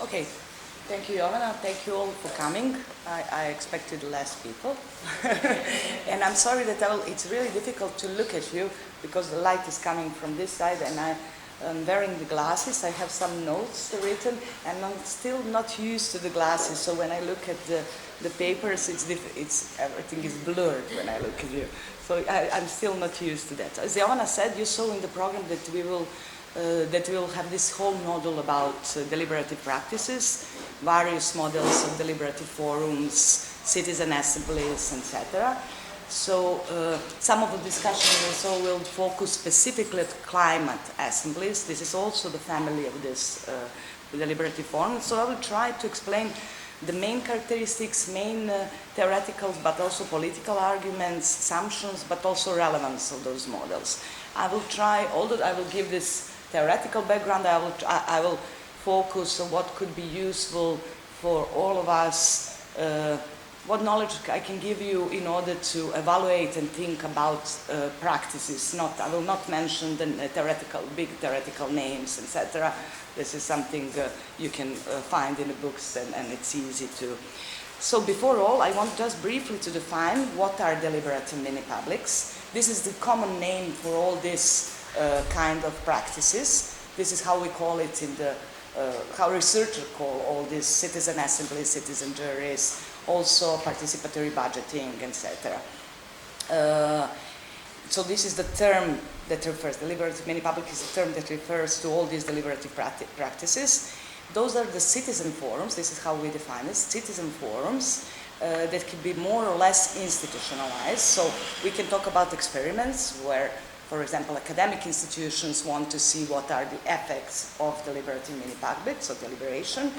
Okay, thank you, Jovana. Thank you all for coming. I expected less people. And I'm sorry that it's really difficult to look at you because the light is coming from this side and I'm wearing the glasses. I have some notes written and I'm still not used to the glasses. So when I look at the papers, everything is blurred when I look at you. So I'm still not used to that. As Jovana said, you saw in the program that we will have this whole module about deliberative practices, various models of deliberative forums, citizen assemblies, etc. So some of the discussion also will focus specifically at climate assemblies. This is also the family of this deliberative forum. So I will try to explain the main characteristics, main theoretical but also political arguments, assumptions, but also relevance of those models. I will try, although I will give this theoretical background, I will focus on what could be useful for all of us, what knowledge I can give you in order to evaluate and think about practices. I will not mention the big theoretical names, etc. This is something you can find in the books and it's easy to. So before all, I want just briefly to define what are deliberative mini-publics. This is the common name for all these kind of practices. This is how we call it in the, how researchers call all these citizen assemblies, citizen juries, also participatory budgeting, etc. So this is the term that refers, deliberative mini-public is the term that refers to all these deliberative practices. Those are the citizen forums, this is how we define it, citizen forums that can be more or less institutionalized. So we can talk about experiments where, for example, academic institutions want to see what are the effects of deliberative mini-public, so deliberation,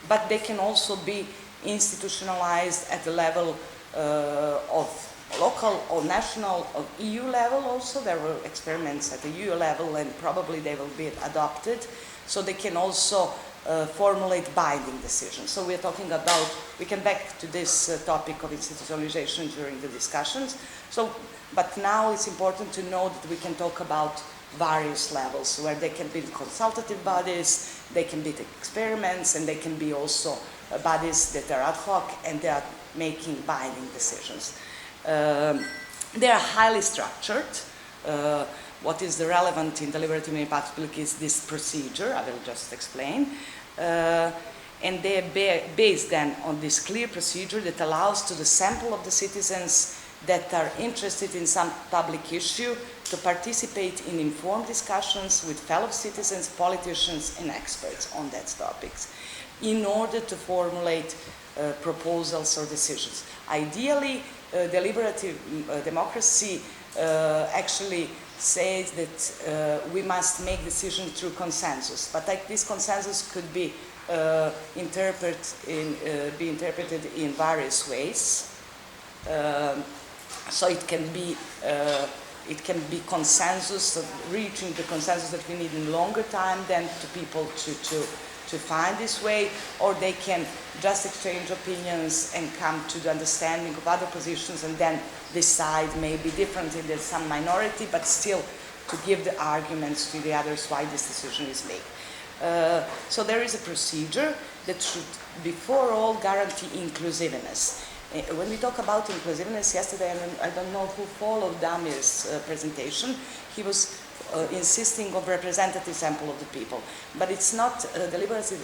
but they can also be institutionalized at the level of local or national or EU level also. There were experiments at the EU level and probably they will be adopted. So they can also formulate binding decisions. So we're talking about, we come back to this topic of institutionalization during the discussions. So, but now it's important to know that we can talk about various levels where they can be consultative bodies, they can be experiments, and they can be also bodies that are ad hoc and they are making binding decisions. They are highly structured. What is the relevant in deliberative mini-public is this procedure, I will just explain. And they are based then on this clear procedure that allows to the sample of the citizens that are interested in some public issue to participate in informed discussions with fellow citizens, politicians, and experts on that topics in order to formulate proposals or decisions. Ideally, deliberative democracy actually says that we must make decisions through consensus, but like this consensus could be interpreted in various ways. So it can be consensus, reaching the consensus that we need in longer time than to people to find this way, or they can just exchange opinions and come to the understanding of other positions and then decide maybe differently than some minority, but still to give the arguments to the others why this decision is made. So there is a procedure that should, before all, guarantee inclusiveness. When we talk about inclusiveness, yesterday, I don't know who followed Damir's presentation, he was insisting on representative sample of the people. But it's not, deliberative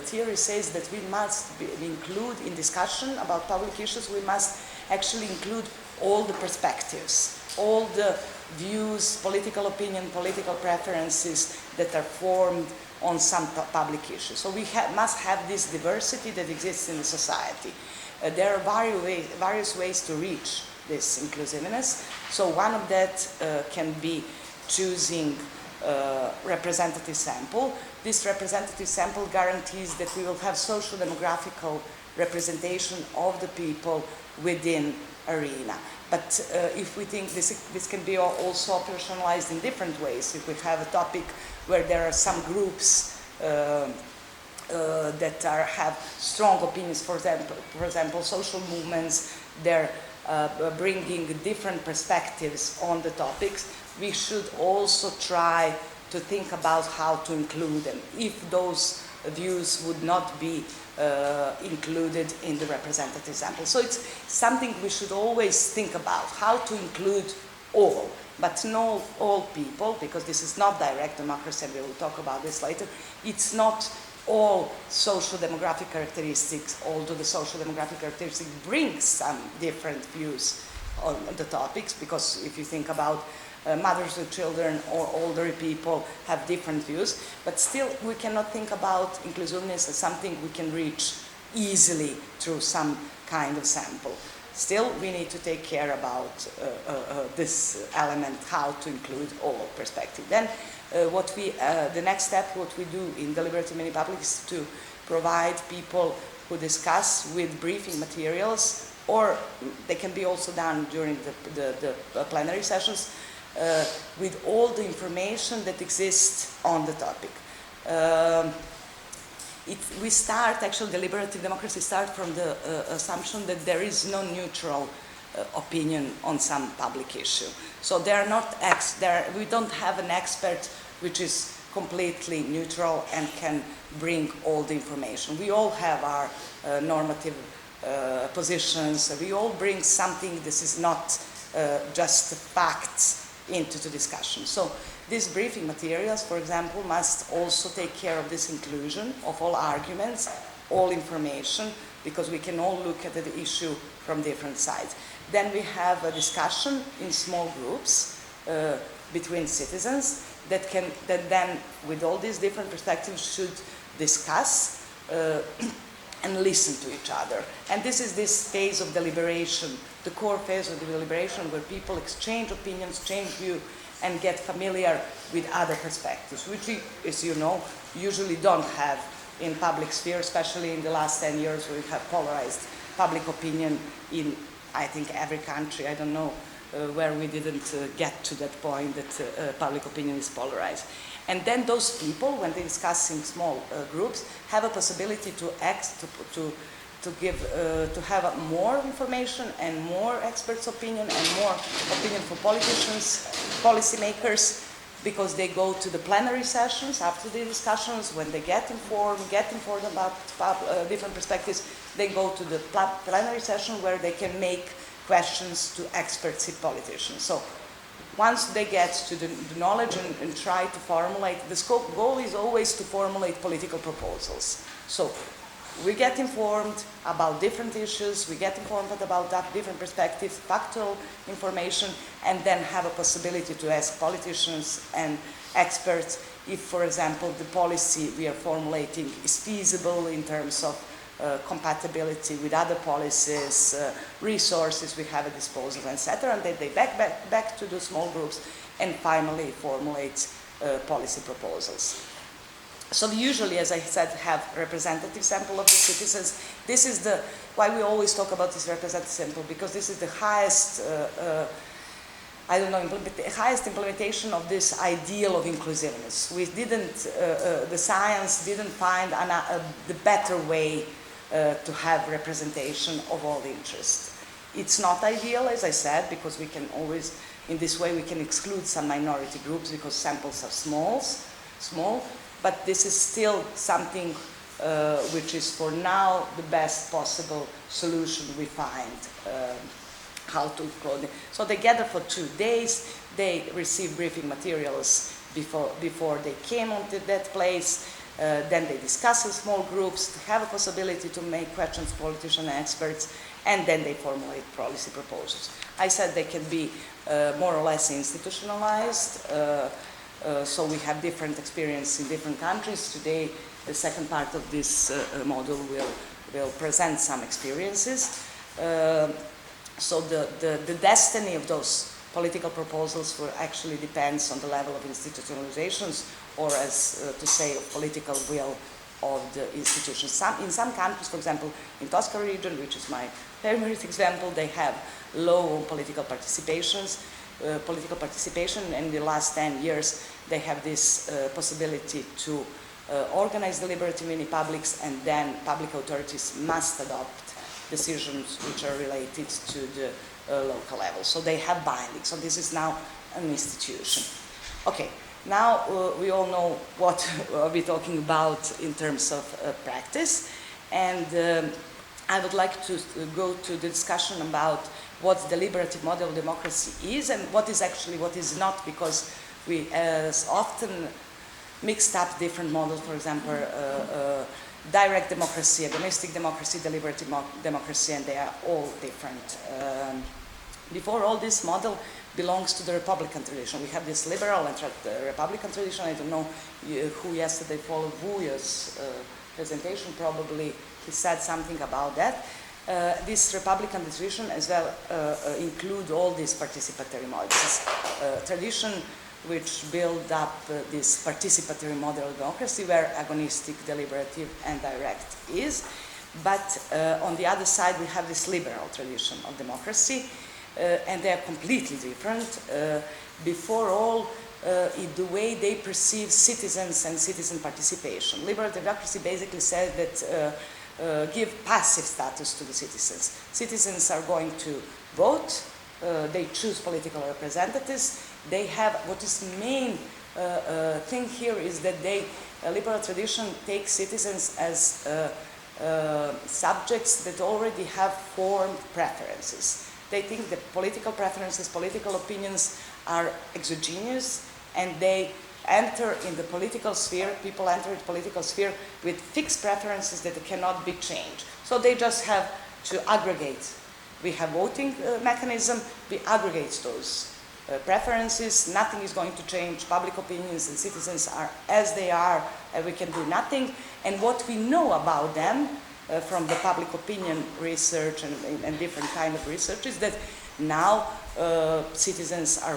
theory says that we must include in discussion about public issues, we must actually include all the perspectives, all the views, political opinion, political preferences that are formed on some public issues. So we must have this diversity that exists in the society. There are various ways to reach this inclusiveness. So one of that can be choosing representative sample. This representative sample guarantees that we will have social demographical representation of the people within arena. But if we think this can be also operationalized in different ways, if we have a topic where there are some groups that have strong opinions, for example, social movements, they're bringing different perspectives on the topics, we should also try to think about how to include them. If those views would not be included in the representative sample. So it's something we should always think about, how to include all, but not all people, because this is not direct democracy, and we will talk about this later. It's not all social demographic characteristics, although the social demographic characteristics bring some different views on the topics, because if you think about mothers with children or older people have different views, but still we cannot think about inclusiveness as something we can reach easily through some kind of sample. Still, we need to take care about this element, how to include all perspective. Then the next step, what we do in deliberative mini public is to provide people who discuss with briefing materials, or they can be also done during the plenary sessions, with all the information that exists on the topic. We start, actually, deliberative democracy starts from the assumption that there is no neutral opinion on some public issue. So they are not we don't have an expert which is completely neutral and can bring all the information. We all have our normative positions. We all bring something. This is not just facts into the discussion. So these briefing materials, for example, must also take care of this inclusion of all arguments, all information, because we can all look at the issue from different sides. Then we have a discussion in small groups between citizens that then, with all these different perspectives, should discuss and listen to each other. And this is this phase of deliberation, the core phase of the deliberation, where people exchange opinions, change view, and get familiar with other perspectives, which we, as you know, usually don't have in public sphere, especially in the last 10 years, where we have polarized public opinion in, I think, every country. I don't know where we didn't get to that point that public opinion is polarized. And then those people, when they discuss in small groups, have a possibility to have more information and more experts' opinion and more opinion for politicians, policymakers, because they go to the plenary sessions after the discussions. When they get informed about different perspectives, they go to the plenary session where they can make questions to experts and politicians. So once they get to the knowledge and try to formulate, the goal is always to formulate political proposals. So we get informed about different issues, we get informed about different perspectives, factual information, and then have a possibility to ask politicians and experts if, for example, the policy we are formulating is feasible in terms of compatibility with other policies, resources we have at disposal, etc. And then they back to the small groups and finally formulate policy proposals. So we usually, as I said, have representative sample of the citizens. This is why we always talk about this representative sample, because this is the highest, highest implementation of this ideal of inclusiveness. We didn't, the science didn't find the better way to have representation of all interests. It's not ideal, as I said, because we can always, in this way, we can exclude some minority groups because samples are small. But this is still something which is for now the best possible solution we find, how to include it. So they gather for 2 days, they receive briefing materials before they came onto that place, then they discuss in small groups, have a possibility to make questions to politicians and experts, and then they formulate policy proposals. I said they can be more or less institutionalized, so we have different experience in different countries. Today, the second part of this model will present some experiences. So the destiny of those political proposals actually depends on the level of institutionalizations, or as to say, of political will of the institutions. In some countries, for example, in Tosca region, which is my favorite example, they have low political participation, and in the last 10 years, they have this possibility to organize deliberative mini-publics, and then public authorities must adopt decisions which are related to the local level. So they have binding. So this is now an institution. Okay, Now we all know what we're talking about in terms of practice, and I would like to go to the discussion about what the deliberative model of democracy is and what is actually what is not, because we often mixed up different models, for example, direct democracy, agonistic democracy, deliberative democracy, and they are all different. Before all, this model belongs to the Republican tradition. We have this liberal and Republican tradition. I don't know who yesterday followed Vuja's presentation, probably he said something about that. This Republican tradition as well include all these participatory models. Tradition which build up this participatory model of democracy where agonistic, deliberative, and direct is. But on the other side, we have this liberal tradition of democracy, and they are completely different. Before all, in the way they perceive citizens and citizen participation. Liberal democracy basically says that give passive status to the citizens. Citizens are going to vote, they choose political representatives, they have, what is the main thing here is that liberal tradition takes citizens as subjects that already have formed preferences. They think that political preferences, political opinions are exogenous, and they enter in the political sphere, people enter the political sphere with fixed preferences that cannot be changed. So they just have to aggregate. We have voting mechanism, we aggregate those preferences, nothing is going to change, public opinions and citizens are as they are, and we can do nothing. And what we know about them from the public opinion research and different kind of research is that now citizens are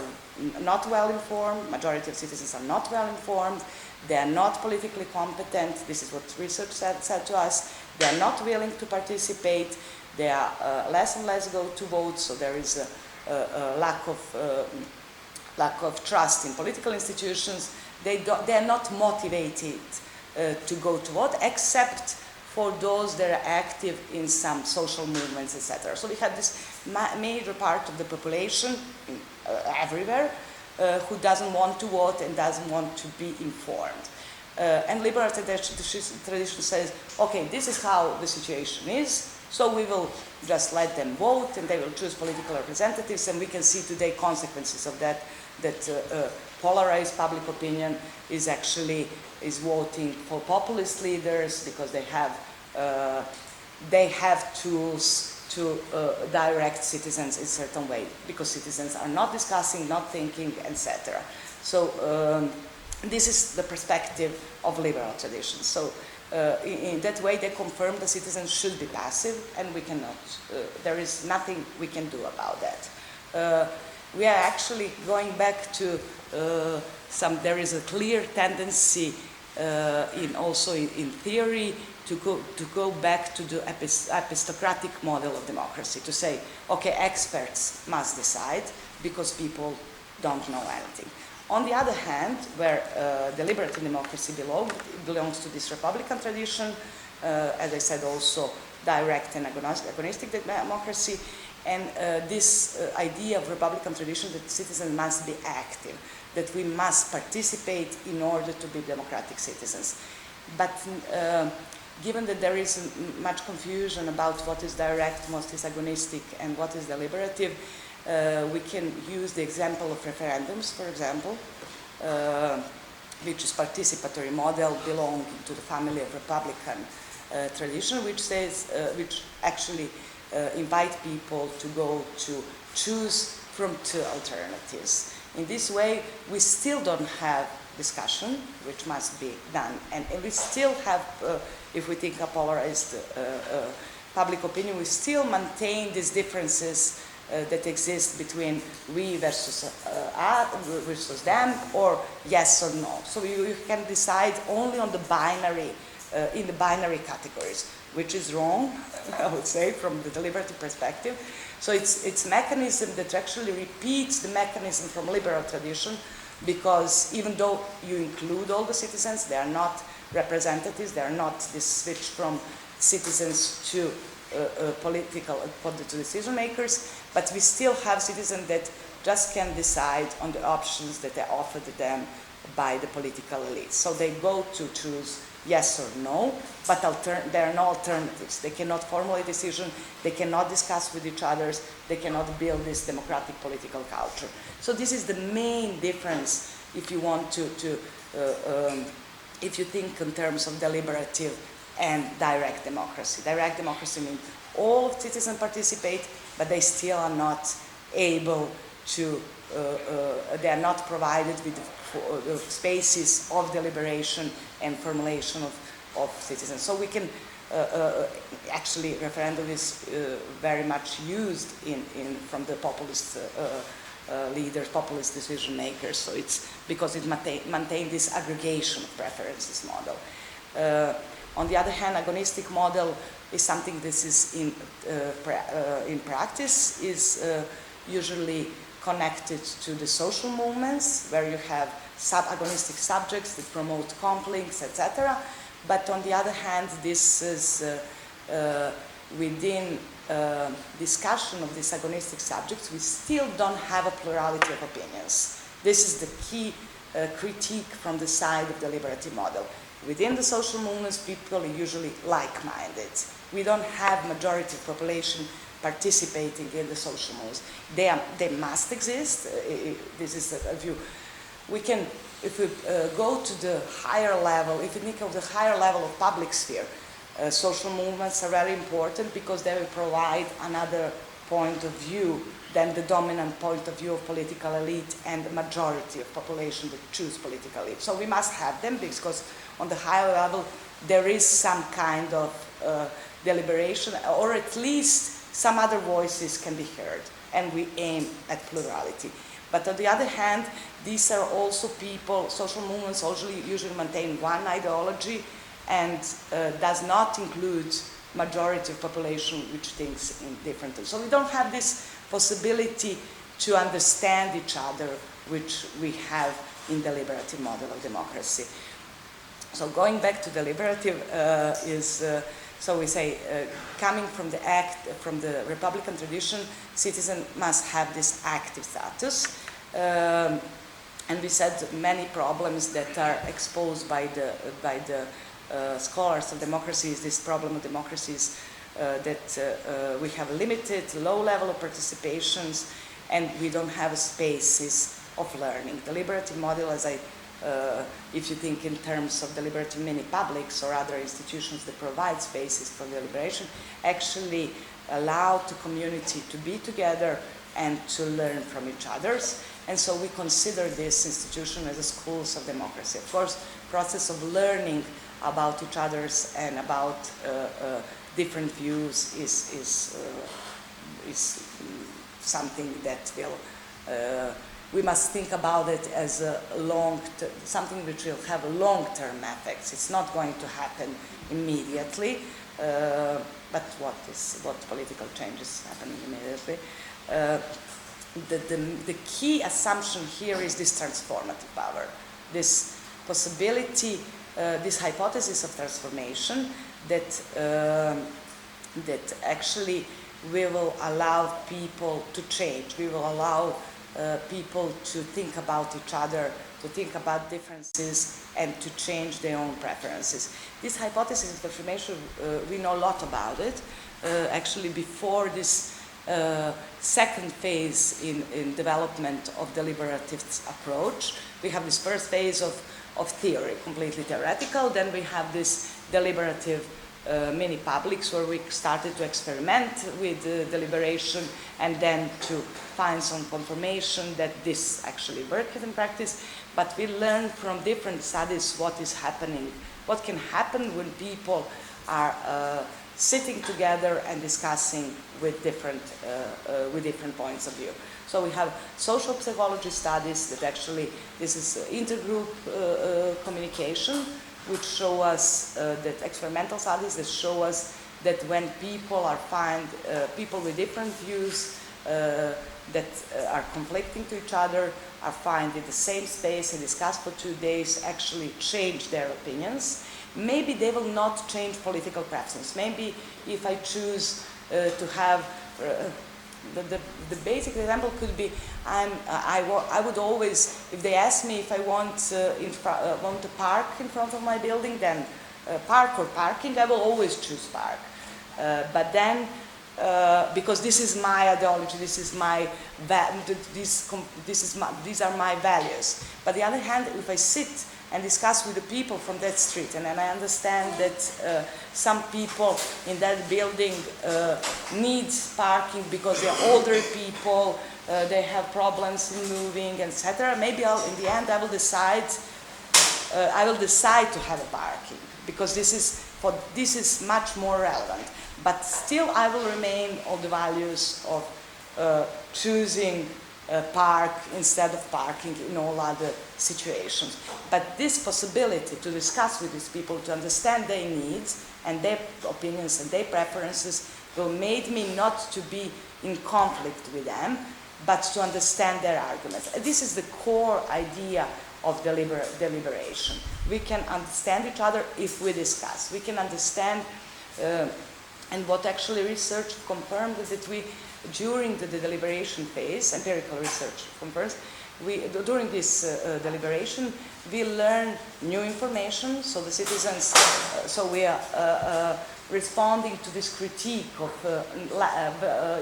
not well informed, majority of citizens are not well informed, they are not politically competent, this is what research said to us, they are not willing to participate, they are less and less go to vote, so there is a lack of trust in political institutions. They are not motivated to go to vote, except for those that are active in some social movements, etc. So we have this major part of the population everywhere who doesn't want to vote and doesn't want to be informed. And liberal tradition says, okay, this is how the situation is, so we will just let them vote and they will choose political representatives, and we can see today consequences of that, polarized public opinion is actually voting for populist leaders because they have tools to direct citizens in a certain way, because citizens are not discussing, not thinking, etc. So this is the perspective of liberal tradition. So in that way, they confirm the citizens should be passive, and we cannot. There is nothing we can do about that. We are actually going back to there is a clear tendency also in theory to go back to the epistocratic model of democracy, to say, okay, experts must decide because people don't know anything. On the other hand, where deliberative democracy belongs to this Republican tradition, as I said, also direct and agonistic democracy, and this idea of Republican tradition that citizens must be active, that we must participate in order to be democratic citizens. But given that there is much confusion about what is direct, what is agonistic, and what is deliberative, we can use the example of referendums, for example, which is participatory model belonging to the family of Republican tradition, which actually invite people to go to choose from two alternatives. In this way, we still don't have discussion, which must be done, and we still have, if we think of polarized public opinion, we still maintain these differences that exist between we versus them, or yes or no. So you can decide only on the binary, in the binary categories, which is wrong, I would say, from the deliberative perspective. So it's mechanism that actually repeats the mechanism from liberal tradition, because even though you include all the citizens, they are not representatives, they are not this switch from citizens to political decision makers, but we still have citizens that just can decide on the options that are offered to them by the political elite. So they go to choose yes or no, but there are no alternatives. They cannot formulate a decision, they cannot discuss with each other, they cannot build this democratic political culture. So this is the main difference if you want if you think in terms of deliberative and direct democracy. Direct democracy means all citizens participate, but they still are not able to, they are not provided with the spaces of deliberation and formulation of citizens. So we can, actually referendum is very much used from the populist leaders, populist decision makers. So it's because it maintains this aggregation of preferences model. On the other hand, agonistic model is something this is in practice is usually connected to the social movements where you have agonistic subjects that promote conflicts, etc. But on the other hand, this is within discussion of these agonistic subjects, we still don't have a plurality of opinions. This is the key critique from the side of the deliberative model. Within the social movements, people are usually like-minded. We don't have majority of population participating in the social movements. They must exist. This is a view. We can, if we go to the higher level, if you think of the higher level of public sphere, social movements are very important because they will provide another point of view than the dominant point of view of political elite and the majority of population that choose political elite. So we must have them because on the higher level there is some kind of deliberation, or at least some other voices can be heard, and we aim at plurality. But on the other hand, these are also people, social movements usually maintain one ideology and does not include majority of population which thinks in different ways. So we don't have this possibility to understand each other which we have in the deliberative model of democracy. So going back to deliberative so we say, coming from the Republican tradition, citizens must have this active status. And we said many problems that are exposed by the scholars of democracy is this problem of democracies that we have a limited, low level of participations, and we don't have spaces of learning. The deliberative model, if you think in terms of deliberative mini-publics or other institutions that provide spaces for deliberation, actually allow the community to be together and to learn from each other. And so we consider this institution as a schools of democracy. Of course, process of learning about each other's and about different views is something that will we must think about it as a something which will have long-term effects. It's not going to happen immediately, but what political change is happening immediately. The key assumption here is this transformative power, this possibility, this hypothesis of transformation that actually we will allow people to change. We will allow people to think about each other, to think about differences, and to change their own preferences. This hypothesis of transformation, we know a lot about it. Actually, before this second phase in development of deliberative approach, we have this first phase of theory, completely theoretical. Then we have this deliberative mini-publics where we started to experiment with deliberation and then to find some confirmation that this actually works in practice. But we learned from different studies what is happening, what can happen when people are sitting together and discussing with different points of view. So we have social psychology studies that actually, this is intergroup communication, which show us that experimental studies that show us that when people people with different views that are conflicting to each other are found in the same space and discuss for 2 days, actually change their opinions. Maybe they will not change political preference. Maybe if I choose to have the basic example could be I would always, if they ask me if I want to park in front of my building, then park or parking, I will always choose park. But then, because this is my ideology, this is my these are my values. But on the other hand, if I sit and discuss with the people from that street, and then I understand that some people in that building need parking because they're older people, they have problems in moving, etc. Maybe in the end I will decide to have a parking, because this is much more relevant. But still I will remain on the values of choosing park instead of parking in all other situations. But this possibility to discuss with these people, to understand their needs and their opinions and their preferences, will make me not to be in conflict with them, but to understand their arguments. This is the core idea of deliberation. We can understand each other if we discuss. We can understand, and what actually research confirmed is that during the deliberation phase, empirical research confirms, during this deliberation, we learn new information. So the citizens, so we are responding to this critique of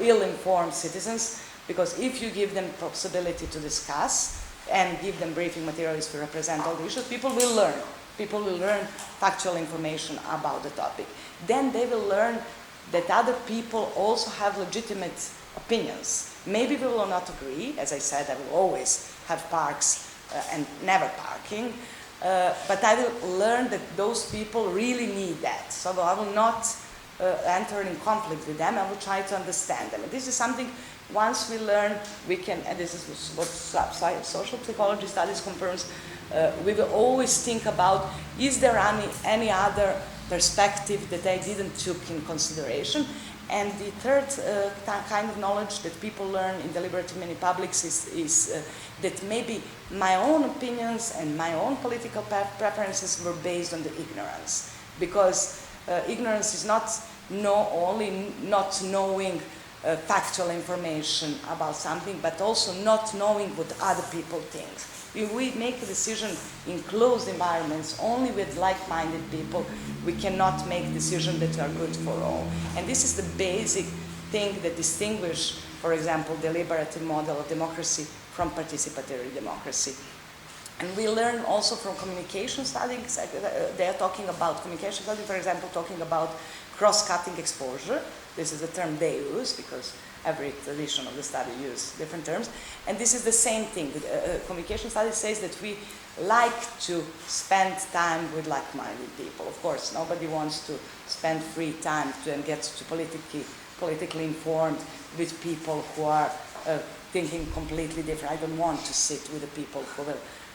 ill-informed citizens, because if you give them possibility to discuss and give them briefing materials to represent all the issues, people will learn. People will learn factual information about the topic. Then they will learn that other people also have legitimate opinions. Maybe we will not agree. As I said, I will always have parks and never parking. But I will learn that those people really need that. So I will not enter in conflict with them. I will try to understand them. And this is something, once we learn, we can, and this is what social psychology studies confirms, we will always think about, is there any other perspective that I didn't took in consideration? And the third kind of knowledge that people learn in deliberative many publics is that maybe my own opinions and my own political preferences were based on the ignorance. Because ignorance is not only not knowing factual information about something, but also not knowing what other people think. If we make a decision in closed environments only with like-minded people, we cannot make decisions that are good for all. And this is the basic thing that distinguishes, for example, deliberative model of democracy from participatory democracy. And we learn also from communication studies. They are talking about communication studies, for example, talking about cross-cutting exposure. This is a term they use because every tradition of the study uses different terms. And this is the same thing. Communication studies says that we like to spend time with like-minded people. Of course, nobody wants to spend free time and get to politically informed with people who are thinking completely different. I don't want to sit with the people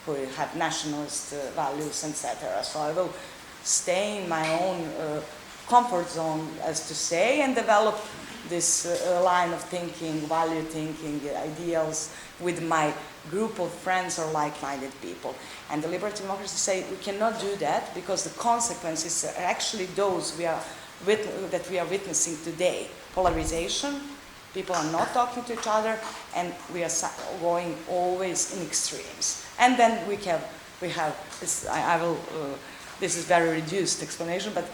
who have nationalist values, etc. So I will stay in my own comfort zone, as to say, and develop this line of thinking, value thinking, ideals with my group of friends or like-minded people. And deliberative democracy say we cannot do that because the consequences are actually those that we are witnessing today. Polarization, people are not talking to each other, and we are going always in extremes. And then we have this, this is very reduced explanation, but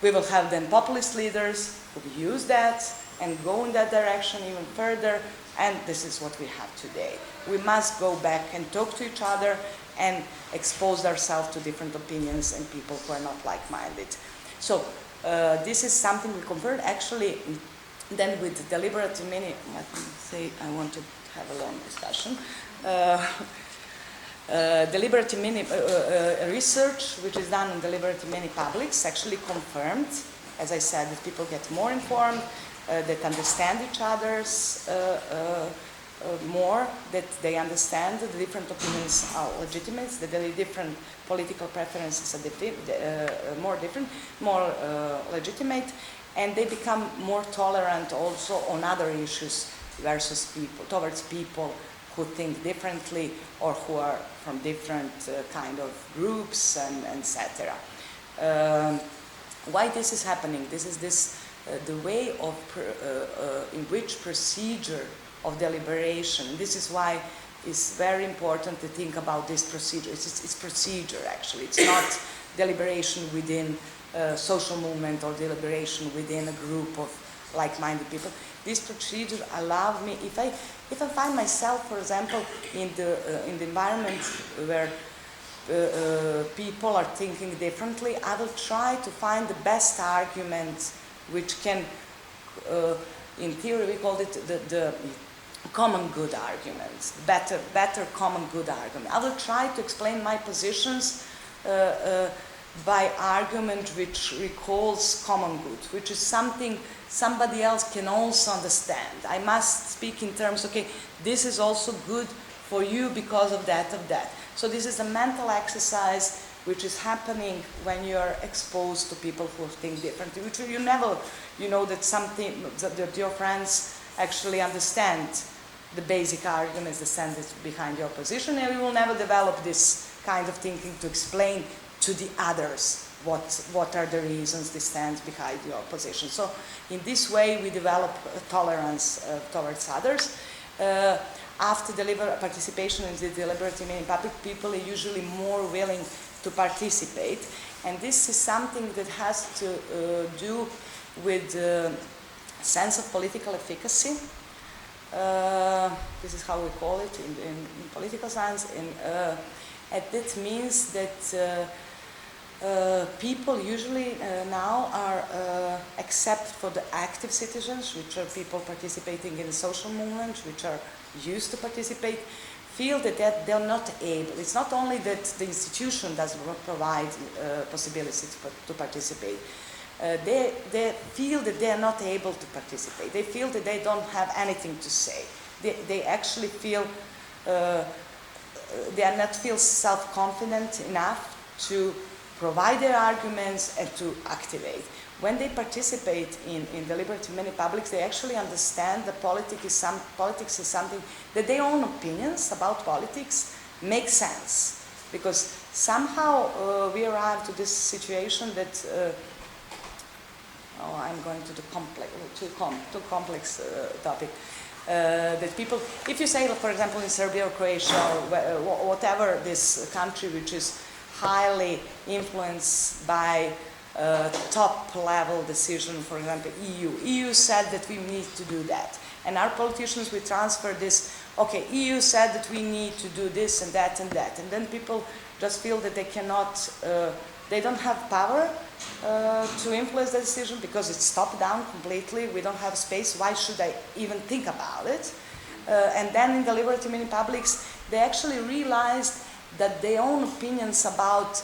we will have then populist leaders who use that and go in that direction even further, and this is what we have today. We must go back and talk to each other and expose ourselves to different opinions and people who are not like-minded. So this is something we convert actually then with deliberative many, let me say I want to have a long discussion. Deliberative many research, which is done in deliberative many publics, actually confirmed, as I said, that people get more informed, that understand each other's more, that they understand that the different opinions are legitimate, that the different political preferences are more legitimate, and they become more tolerant also on other issues towards people who think differently or who are from different kind of groups and etc. Why this is happening? This is this the way of in which procedure of deliberation. This is why it's very important to think about this procedure. It's procedure, actually. It's not deliberation within a social movement or deliberation within a group of like-minded people. This procedure allows me, if I find myself, for example, in the environment where people are thinking differently, I will try to find the best argument which can, in theory we call it the common good arguments, better common good argument. I will try to explain my positions by argument which recalls common good, which is something somebody else can also understand. I must speak in terms, okay, this is also good for you because of that, So this is a mental exercise which is happening when you are exposed to people who think differently, which you never, that something, that your friends actually understand the basic arguments, the sentence behind your position, and you will never develop this kind of thinking to explain to the others what are the reasons they stand behind your position. So in this way we develop tolerance towards others. After participation in the deliberative in public, people are usually more willing to participate, and this is something that has to do with the sense of political efficacy. This is how we call it in political science, and that means that people usually now are, except for the active citizens, which are people participating in the social movement, which are used to participate, feel that they're not able. It's not only that the institution doesn't provide possibilities to participate. They feel that they are not able to participate. They feel that they don't have anything to say. They actually feel, they are not feel self-confident enough to provide their arguments and to activate. When they participate in deliberative many publics, they actually understand that politics is something that their own opinions about politics make sense. Because somehow we arrive to this situation that I'm going to the too complex topic. That people, if you say, for example, in Serbia or Croatia or whatever this country which is highly influenced by top-level decision, for example, EU said that we need to do that. And our politicians, we transfer this, okay, EU said that we need to do this and that and that. And then people just feel that they cannot, they don't have power to influence the decision because it's top-down completely. We don't have space. Why should I even think about it? And then in deliberative mini publics, they actually realized that their own opinions about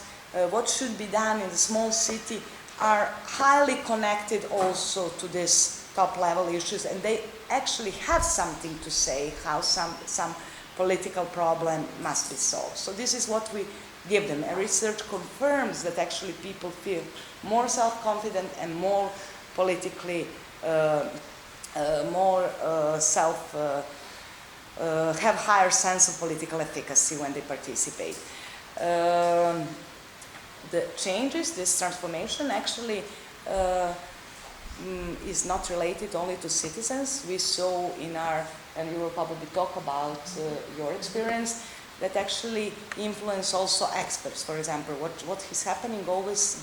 what should be done in the small city are highly connected also to these top-level issues, and they actually have something to say how some political problem must be solved. So this is what we give them, and research confirms that actually people feel more self-confident and more politically, have higher sense of political efficacy when they participate. The changes, this transformation actually is not related only to citizens. We saw in our, and you will probably talk about your experience, that actually influence also experts. For example, what is happening always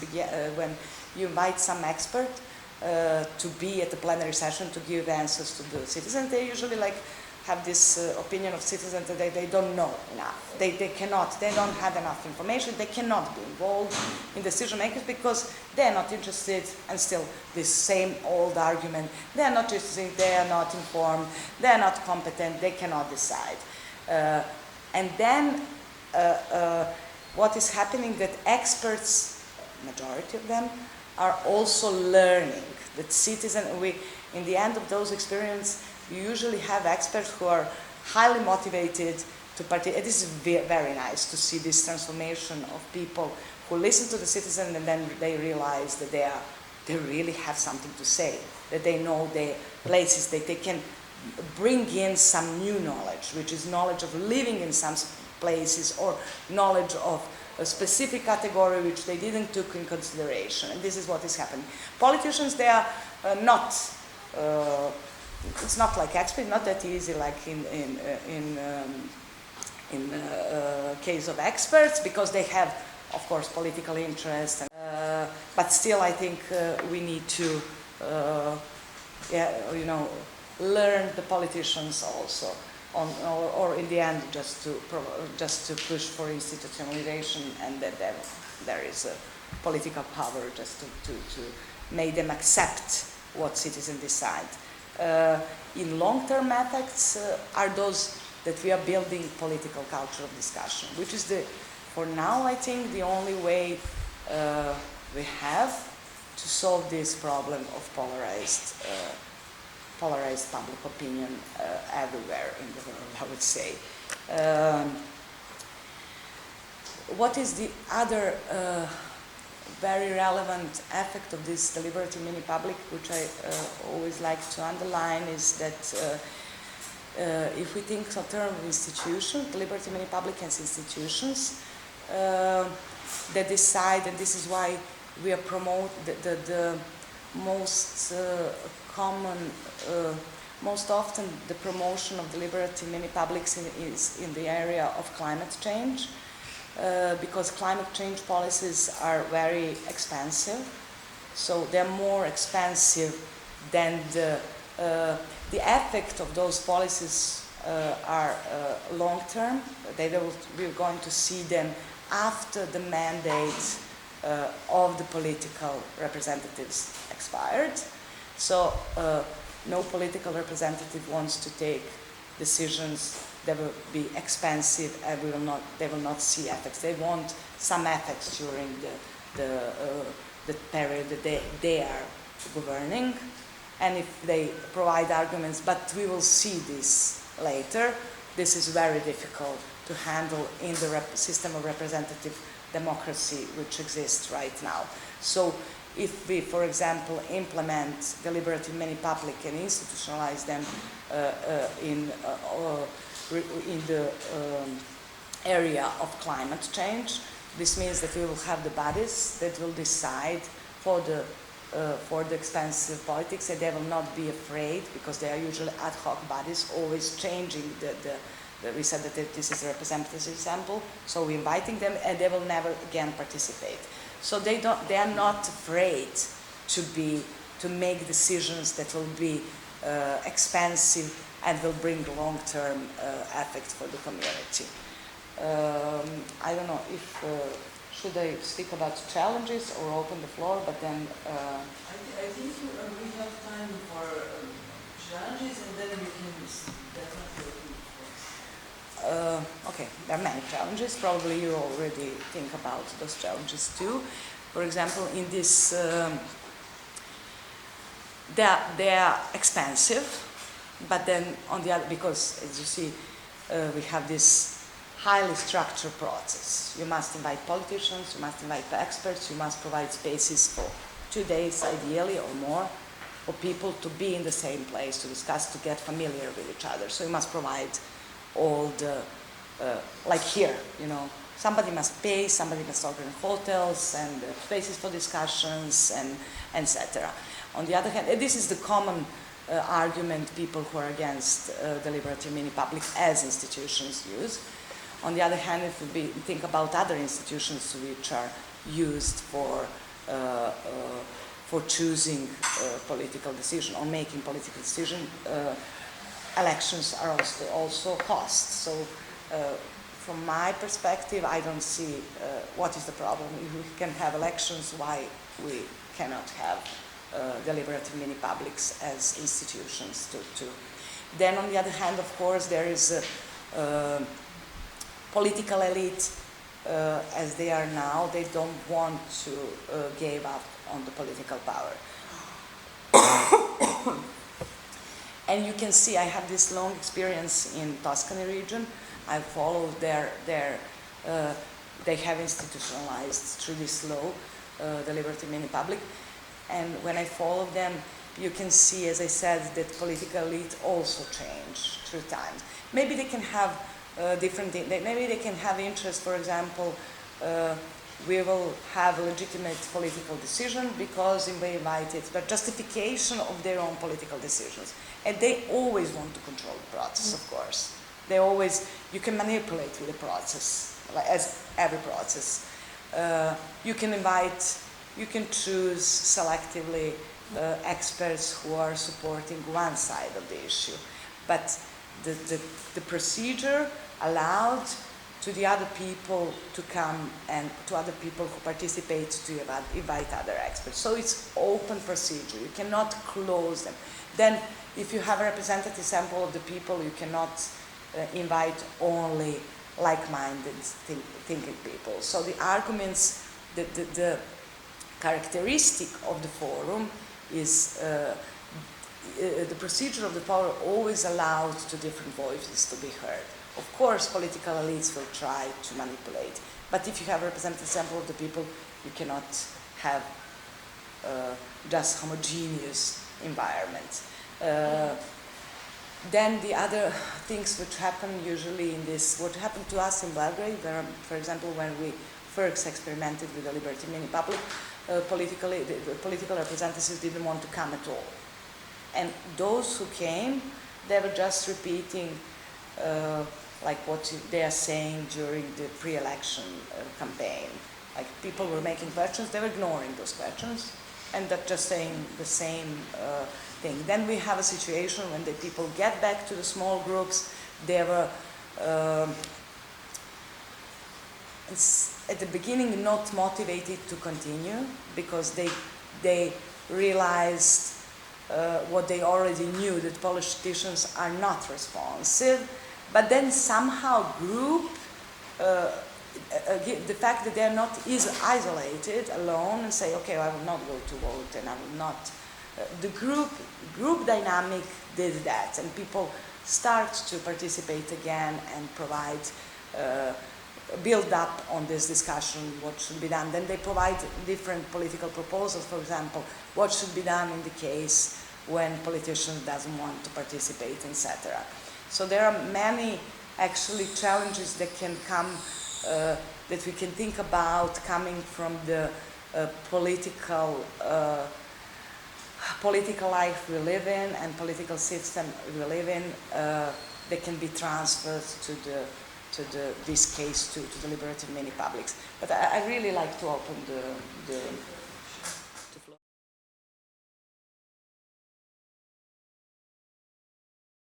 when you invite some expert to be at the plenary session to give answers to the citizens, they usually have this opinion of citizens that they don't know enough. They don't have enough information, they cannot be involved in decision makers because they are not interested, and still this same old argument, they are not interested, they are not informed, they are not competent, they cannot decide. And then what is happening that experts, majority of them, are also learning that citizens, in the end of those experiences, you usually have experts who are highly motivated to participate. It is very nice to see this transformation of people who listen to the citizen and then they realize that they really have something to say, that they know their places, that they can bring in some new knowledge, which is knowledge of living in some places or knowledge of a specific category which they didn't took in consideration. And this is what is happening. Politicians, they are not, it's not like experts, not that easy like in case of experts, because they have, of course, political interest. And, but still, I think we need to, learn the politicians also, or in the end, just to push for institutionalization, and that there is a political power just to make them accept what citizens decide. In long-term effects are those that we are building political culture of discussion, which is for now, I think, the only way we have to solve this problem of polarized public opinion everywhere in the world, I would say. What is the other very relevant effect of this deliberative mini-public, which I always like to underline, is that if we think of term of institution, deliberative mini-public as institutions, that decide, and this is why we are promote the most common, most often the promotion of deliberative mini-publics is in the area of climate change, because climate change policies are very expensive. So they're more expensive than the effect of those policies are long-term. We're going to see them after the mandate of the political representatives expired. So no political representative wants to take decisions that will be expensive and they will not see effects. They want some effects during the period that they are governing. And if they provide arguments, but we will see this later, this is very difficult to handle in the system of representative democracy which exists right now. So if we, for example, implement deliberative mini-public and institutionalize them in the area of climate change, this means that we will have the bodies that will decide for the expensive politics, and they will not be afraid, because they are usually ad hoc bodies, always changing we said that this is a representative example, so we're inviting them, and they will never again participate. So they are not afraid to make decisions that will be expensive and will bring long-term effect for the community. I don't know if should I speak about challenges or open the floor, but then... I think we have time for challenges, and then we can definitely open the floor. Okay, there are many challenges. Probably you already think about those challenges too. For example, in this, they are expensive, but then on the other, because as you see, we have this highly structured process. You must invite politicians, you must invite experts, you must provide spaces for 2 days, ideally, or more, for people to be in the same place, to discuss, to get familiar with each other. So you must provide all the, like here, somebody must pay, somebody must organize hotels and spaces for discussions, and etc. On the other hand, this is the common argument people who are against deliberative mini-public as institutions use. On the other hand, if we think about other institutions which are used for choosing political decision or making political decision, elections are also costs. So from my perspective, I don't see what is the problem. If we can have elections, why we cannot have deliberative mini-publics as institutions too. Then on the other hand, of course, there is political elite, as they are now, they don't want to give up on the political power. And you can see, I have this long experience in Tuscany region. I followed they have institutionalized through this law, deliberative mini-public. And when I follow them, you can see, as I said, that political elite also change through time. Maybe they can have different things. Maybe they can have interest, for example, we will have a legitimate political decision because we invited the justification of their own political decisions. And they always want to control the process, of course. They always, you can manipulate with the process, like as every process. You can invite, you can choose selectively experts who are supporting one side of the issue. But the procedure allowed to the other people to come and to other people who participate to invite other experts. So it's open procedure. You cannot close them. Then if you have a representative sample of the people, you cannot invite only like-minded thinking people. So the arguments, the characteristic of the forum is the procedure of the power always allowed to different voices to be heard. Of course, political elites will try to manipulate, but if you have a representative sample of the people, you cannot have just homogeneous environment. Then the other things which happen usually in this, what happened to us in Belgrade, where, for example, when we first experimented with the Deliberative mini-public, the political representatives didn't want to come at all. And those who came, they were just repeating like what they are saying during the pre-election campaign. Like people were making questions, they were ignoring those questions, and they're just saying the same thing. Then we have a situation when the people get back to the small groups, they were at the beginning not motivated to continue because they realized what they already knew, that politicians are not responsive, but then somehow group, the fact that they're not isolated alone and say, okay, I will not go to vote and I will not, the group dynamic did that, and people start to participate again and provide, build up on this discussion, what should be done. Then they provide different political proposals, for example, what should be done in the case when politicians doesn't want to participate, etc. So there are many actually challenges that can come, that we can think about coming from the political life we live in and political system we live in, that can be transferred to this case to deliberative mini-publics. But I really like to open the